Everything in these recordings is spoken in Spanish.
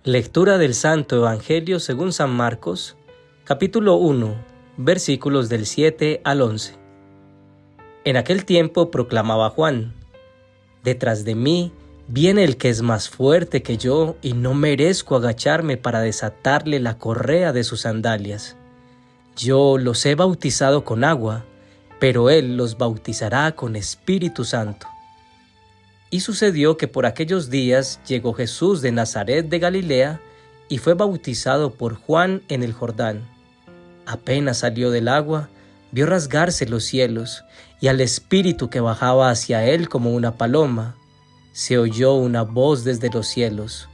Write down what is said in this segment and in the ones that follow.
Lectura del Santo Evangelio según San Marcos, capítulo 1, versículos del 7 al 11. En aquel tiempo proclamaba Juan: «Detrás de mí viene el que es más fuerte que yo, y no merezco agacharme para desatarle la correa de sus sandalias. Yo los he bautizado con agua, pero él los bautizará con Espíritu Santo». Y sucedió que por aquellos días llegó Jesús de Nazaret de Galilea y fue bautizado por Juan en el Jordán. Apenas salió del agua, vio rasgarse los cielos y al Espíritu que bajaba hacia él como una paloma. Se oyó una voz desde los cielos: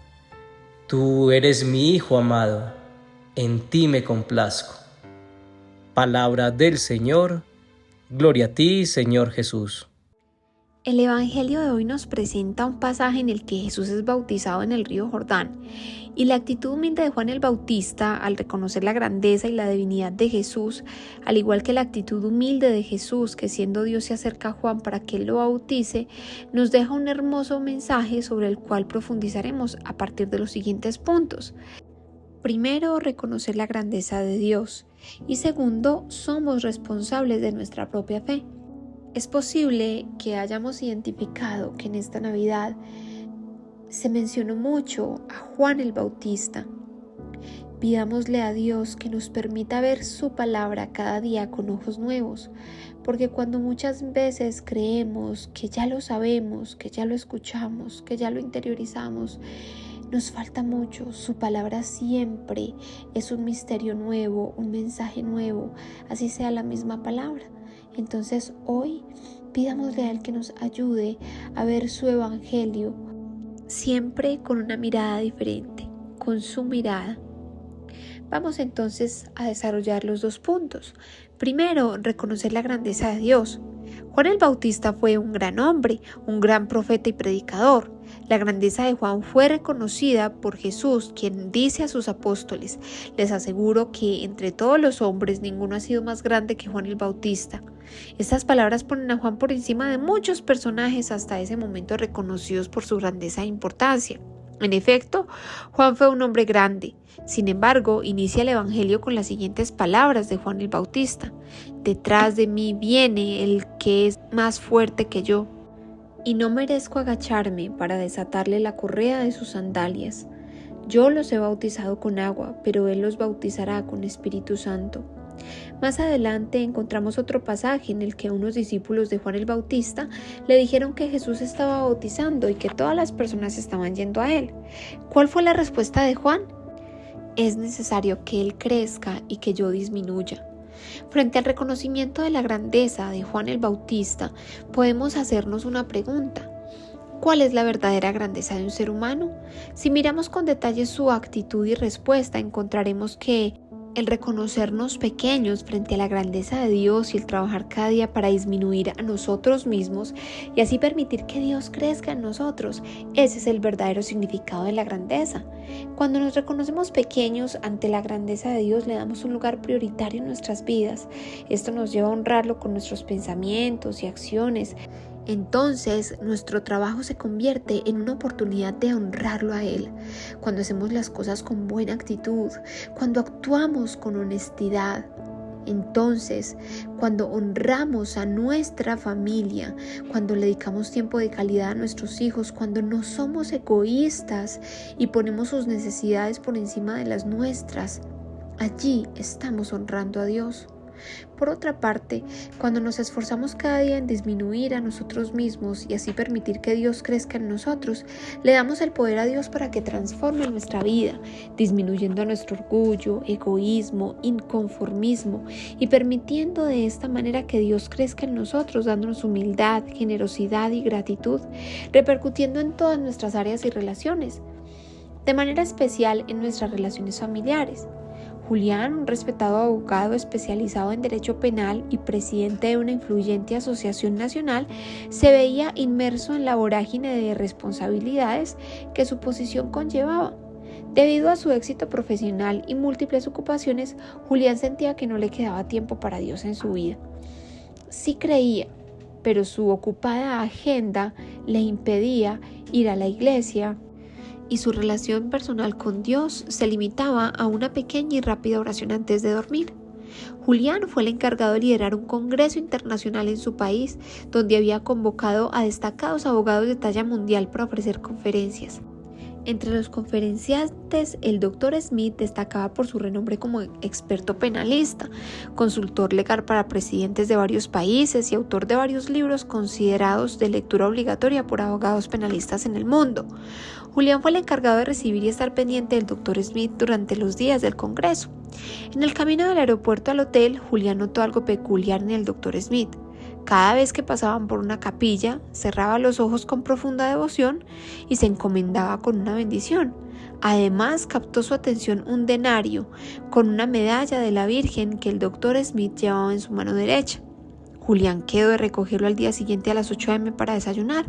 «Tú eres mi Hijo amado, en ti me complazco». Palabra del Señor. Gloria a ti, Señor Jesús. El Evangelio de hoy nos presenta un pasaje en el que Jesús es bautizado en el río Jordán, y la actitud humilde de Juan el Bautista al reconocer la grandeza y la divinidad de Jesús, al igual que la actitud humilde de Jesús que siendo Dios se acerca a Juan para que él lo bautice, nos deja un hermoso mensaje sobre el cual profundizaremos a partir de los siguientes puntos. Primero, reconocer la grandeza de Dios, y segundo, somos responsables de nuestra propia fe. Es posible que hayamos identificado que en esta Navidad se mencionó mucho a Juan el Bautista. Pidámosle a Dios que nos permita ver su palabra cada día con ojos nuevos, porque cuando muchas veces creemos que ya lo sabemos, que ya lo escuchamos, que ya lo interiorizamos, nos falta mucho. Su palabra siempre es un misterio nuevo, un mensaje nuevo, así sea la misma palabra. Entonces hoy pidámosle a Él que nos ayude a ver su Evangelio siempre con una mirada diferente, con su mirada. Vamos entonces a desarrollar los dos puntos. Primero, reconocer la grandeza de Dios. Juan el Bautista fue un gran hombre, un gran profeta y predicador. La grandeza de Juan fue reconocida por Jesús, quien dice a sus apóstoles: «Les aseguro que entre todos los hombres ninguno ha sido más grande que Juan el Bautista». Estas palabras ponen a Juan por encima de muchos personajes hasta ese momento reconocidos por su grandeza e importancia. En efecto, Juan fue un hombre grande. Sin embargo, inicia el Evangelio con las siguientes palabras de Juan el Bautista: «Detrás de mí viene el que es más fuerte que yo, y no merezco agacharme para desatarle la correa de sus sandalias. Yo los he bautizado con agua, pero él los bautizará con Espíritu Santo». Más adelante encontramos otro pasaje en el que unos discípulos de Juan el Bautista le dijeron que Jesús estaba bautizando y que todas las personas estaban yendo a él. ¿Cuál fue la respuesta de Juan? «Es necesario que él crezca y que yo disminuya». Frente al reconocimiento de la grandeza de Juan el Bautista, podemos hacernos una pregunta: ¿cuál es la verdadera grandeza de un ser humano? Si miramos con detalle su actitud y respuesta, encontraremos que el reconocernos pequeños frente a la grandeza de Dios y el trabajar cada día para disminuir a nosotros mismos y así permitir que Dios crezca en nosotros, ese es el verdadero significado de la grandeza. Cuando nos reconocemos pequeños ante la grandeza de Dios, le damos un lugar prioritario en nuestras vidas. Esto nos lleva a honrarlo con nuestros pensamientos y acciones. Entonces nuestro trabajo se convierte en una oportunidad de honrarlo a Él. Cuando hacemos las cosas con buena actitud, cuando actuamos con honestidad, entonces cuando honramos a nuestra familia, cuando le dedicamos tiempo de calidad a nuestros hijos, cuando no somos egoístas y ponemos sus necesidades por encima de las nuestras, allí estamos honrando a Dios. Por otra parte, cuando nos esforzamos cada día en disminuir a nosotros mismos y así permitir que Dios crezca en nosotros, le damos el poder a Dios para que transforme nuestra vida, disminuyendo nuestro orgullo, egoísmo, inconformismo y permitiendo de esta manera que Dios crezca en nosotros, dándonos humildad, generosidad y gratitud, repercutiendo en todas nuestras áreas y relaciones, de manera especial en nuestras relaciones familiares. Julián, un respetado abogado especializado en derecho penal y presidente de una influyente asociación nacional, se veía inmerso en la vorágine de responsabilidades que su posición conllevaba. Debido a su éxito profesional y múltiples ocupaciones, Julián sentía que no le quedaba tiempo para Dios en su vida. Sí creía, pero su ocupada agenda le impedía ir a la iglesia y su relación personal con Dios se limitaba a una pequeña y rápida oración antes de dormir. Julián fue el encargado de liderar un congreso internacional en su país, donde había convocado a destacados abogados de talla mundial para ofrecer conferencias. Entre los conferenciantes, el Dr. Smith destacaba por su renombre como experto penalista, consultor legal para presidentes de varios países y autor de varios libros considerados de lectura obligatoria por abogados penalistas en el mundo. Julián fue el encargado de recibir y estar pendiente del Dr. Smith durante los días del Congreso. En el camino del aeropuerto al hotel, Julián notó algo peculiar en el Dr. Smith. Cada vez que pasaban por una capilla, cerraba los ojos con profunda devoción y se encomendaba con una bendición. Además, captó su atención un denario con una medalla de la Virgen que el Dr. Smith llevaba en su mano derecha. Julián quedó de recogerlo al día siguiente a las 8 a.m. para desayunar.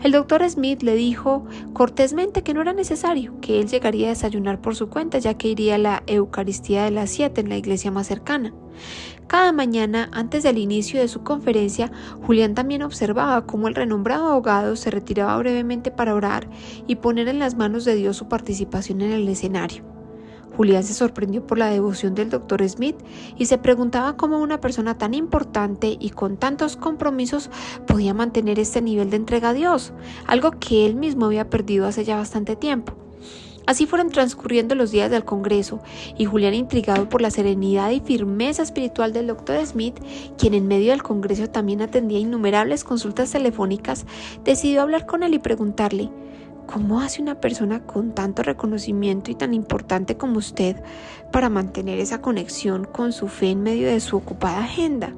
El Dr. Smith le dijo cortésmente que no era necesario, que él llegaría a desayunar por su cuenta, ya que iría a la Eucaristía de las 7 en la iglesia más cercana. Cada mañana, antes del inicio de su conferencia, Julián también observaba cómo el renombrado abogado se retiraba brevemente para orar y poner en las manos de Dios su participación en el escenario. Julián se sorprendió por la devoción del Dr. Smith y se preguntaba cómo una persona tan importante y con tantos compromisos podía mantener este nivel de entrega a Dios, algo que él mismo había perdido hace ya bastante tiempo. Así fueron transcurriendo los días del Congreso y Julián, intrigado por la serenidad y firmeza espiritual del Dr. Smith, quien en medio del Congreso también atendía innumerables consultas telefónicas, decidió hablar con él y preguntarle: ¿cómo hace una persona con tanto reconocimiento y tan importante como usted para mantener esa conexión con su fe en medio de su ocupada agenda?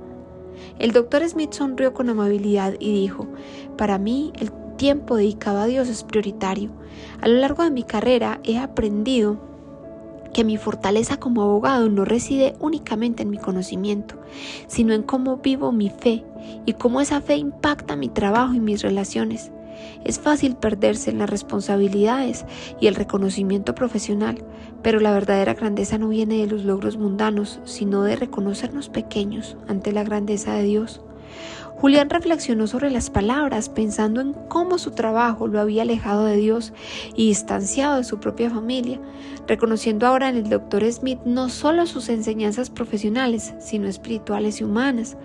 El Dr. Smith sonrió con amabilidad y dijo: para mí el tiempo dedicado a Dios es prioritario. A lo largo de mi carrera he aprendido que mi fortaleza como abogado no reside únicamente en mi conocimiento, sino en cómo vivo mi fe y cómo esa fe impacta mi trabajo y mis relaciones. Es fácil perderse en las responsabilidades y el reconocimiento profesional, pero la verdadera grandeza no viene de los logros mundanos, sino de reconocernos pequeños ante la grandeza de Dios. Julián reflexionó sobre las palabras, pensando en cómo su trabajo lo había alejado de Dios y distanciado de su propia familia, reconociendo ahora en el Dr. Smith no solo sus enseñanzas profesionales, sino espirituales y humanas.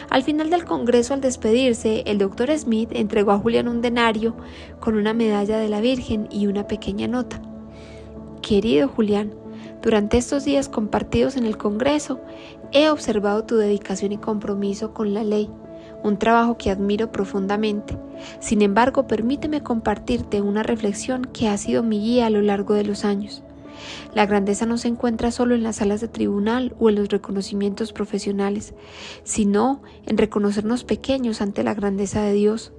Al final del congreso, al despedirse, el Dr. Smith entregó a Julián un denario con una medalla de la Virgen y una pequeña nota. Querido Julián, durante estos días compartidos en el congreso, he observado tu dedicación y compromiso con la ley, un trabajo que admiro profundamente. Sin embargo, permíteme compartirte una reflexión que ha sido mi guía a lo largo de los años. La grandeza no se encuentra solo en las salas de tribunal o en los reconocimientos profesionales, sino en reconocernos pequeños ante la grandeza de Dios.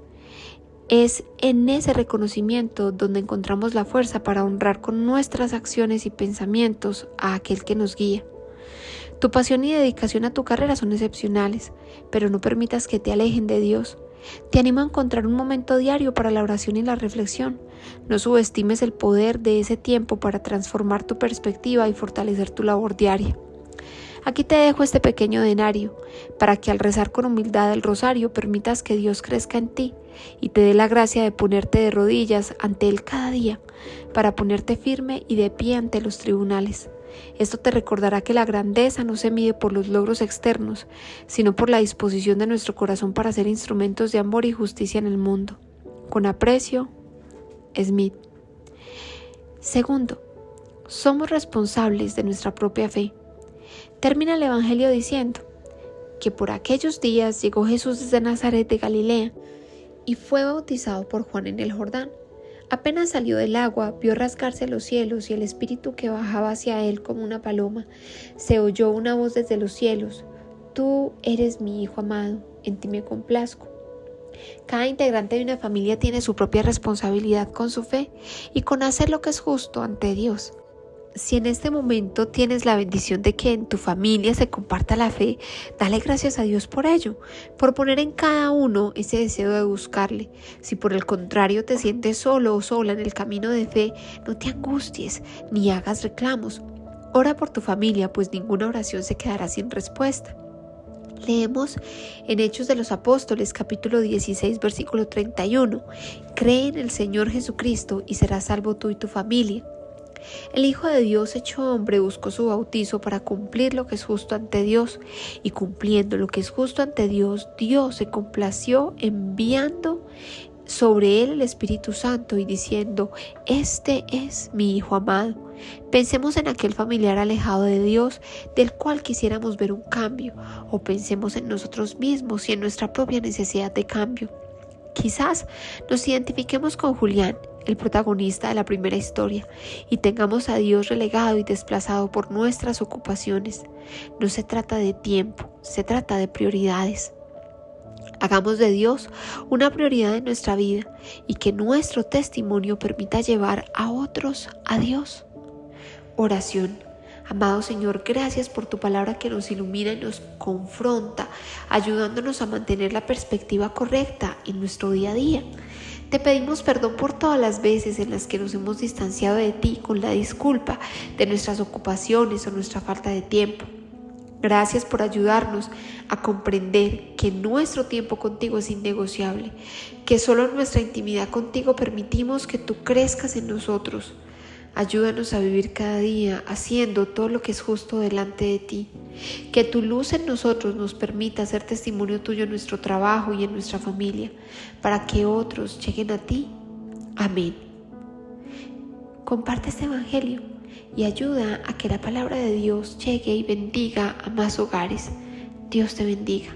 Es en ese reconocimiento donde encontramos la fuerza para honrar con nuestras acciones y pensamientos a aquel que nos guía. Tu pasión y dedicación a tu carrera son excepcionales, pero no permitas que te alejen de Dios. Te animo a encontrar un momento diario para la oración y la reflexión. No subestimes el poder de ese tiempo para transformar tu perspectiva y fortalecer tu labor diaria. Aquí te dejo este pequeño denario, para que al rezar con humildad el rosario permitas que Dios crezca en ti y te dé la gracia de ponerte de rodillas ante Él cada día, para ponerte firme y de pie ante los tribunales. Esto te recordará que la grandeza no se mide por los logros externos, sino por la disposición de nuestro corazón para ser instrumentos de amor y justicia en el mundo. Con aprecio, Smith. Segundo, somos responsables de nuestra propia fe. Termina el Evangelio diciendo que por aquellos días llegó Jesús desde Nazaret de Galilea y fue bautizado por Juan en el Jordán. Apenas salió del agua, vio rasgarse los cielos y el Espíritu que bajaba hacia él como una paloma. Se oyó una voz desde los cielos: Tú eres mi Hijo amado, en ti me complazco. Cada integrante de una familia tiene su propia responsabilidad con su fe y con hacer lo que es justo ante Dios. Si en este momento tienes la bendición de que en tu familia se comparta la fe, dale gracias a Dios por ello, por poner en cada uno ese deseo de buscarle. Si por el contrario te sientes solo o sola en el camino de fe, no te angusties ni hagas reclamos. Ora por tu familia, pues ninguna oración se quedará sin respuesta. Leemos en Hechos de los Apóstoles, capítulo 16, versículo 31. Cree en el Señor Jesucristo y serás salvo tú y tu familia. El Hijo de Dios hecho hombre buscó su bautizo para cumplir lo que es justo ante Dios, y cumpliendo lo que es justo ante Dios, Dios se complació enviando sobre él el Espíritu Santo y diciendo: este es mi Hijo amado. Pensemos en aquel familiar alejado de Dios del cual quisiéramos ver un cambio, o pensemos en nosotros mismos y en nuestra propia necesidad de cambio. Quizás nos identifiquemos con Julián, el protagonista de la primera historia, y tengamos a Dios relegado y desplazado por nuestras ocupaciones. No se trata de tiempo, se trata de prioridades. Hagamos de Dios una prioridad en nuestra vida y que nuestro testimonio permita llevar a otros a Dios. Oración. Amado Señor, gracias por tu palabra que nos ilumina y nos confronta, ayudándonos a mantener la perspectiva correcta en nuestro día a día. Te pedimos perdón por todas las veces en las que nos hemos distanciado de ti con la disculpa de nuestras ocupaciones o nuestra falta de tiempo. Gracias por ayudarnos a comprender que nuestro tiempo contigo es innegociable, que solo en nuestra intimidad contigo permitimos que tú crezcas en nosotros. Ayúdanos a vivir cada día haciendo todo lo que es justo delante de ti. Que tu luz en nosotros nos permita ser testimonio tuyo en nuestro trabajo y en nuestra familia, para que otros lleguen a ti. Amén. Comparte este evangelio y ayuda a que la palabra de Dios llegue y bendiga a más hogares. Dios te bendiga.